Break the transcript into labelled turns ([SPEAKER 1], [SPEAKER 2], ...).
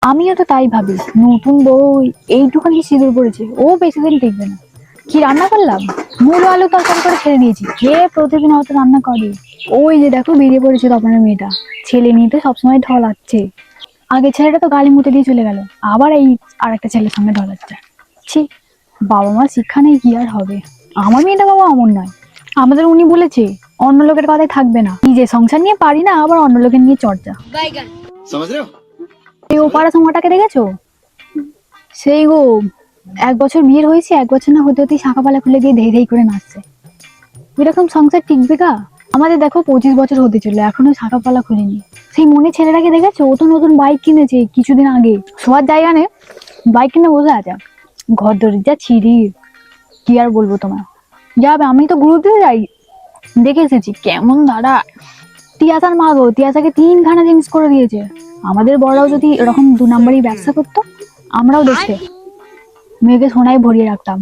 [SPEAKER 1] আমিও তো তাই ভাবি, নতুন বউ এইটুখানি সিঁদুর পড়েছে, ও বেশি দিন টিকবে না। কি রান্না করলাম? মূলো আলু তরকারি করে ছেড়ে দিয়েছি, কে প্রতিদিন অত রান্না করে? ওই যে দেখো বেরিয়ে পড়েছে তপনের মেয়েটা, ছেলে নিয়ে তো সবসময় ঢলাচ্ছে। আগে ছেলেটা তো গালি মুতে দিয়ে চলে গেল, আবার এই আর একটা ছেলের সঙ্গে ঢলাচ্ছে। ছি, বাবা মা শিক্ষা নেই কি আর হবে। আমার মেয়েটা বাবা অমন নয়, আমাদের উনি বলেছে অন্য লোকের কথায় থাকবে না, নিজে সংসার নিয়ে পারি না আবার অন্য লোকের নিয়ে চর্চা। এই ও পাড়া সময়টাকে দেখেছো? সেই গো, 1 বছর বিয়ের হয়েছে, 1 বছর না হতে হতেই শাখা পালা খুলে দিয়ে ধেই ধেই করে নাচছে। এরকম সংসার টিকবে গা? আমাদের দেখো 25 বছর হতে চললো, এখনো শাখা পালা খুলেনি। সেই মনে ছেলেটাকে দেখেছো? ও তো নতুন বাইক কিনেছে কিছুদিন আগে, শোয়ার জায়গা নেই, বাইক কিনে বসে আছে। ঘর দরের যা ছিঁড়ি, কি আর বলবো তোমার। যাবে, আমি তো ঘুরতে যাই, দেখে এসেছি কেমন দাঁড়া। তিয়াসার মা গো, তিয়াসাকে 3খানা জিনিস করে দিয়েছে। আমাদের বড়রাও যদি এরকম 2 নম্বরই ব্যবসা করতো, আমরাও দেখতে মেয়েকে সোনায় ভরিয়ে রাখতাম।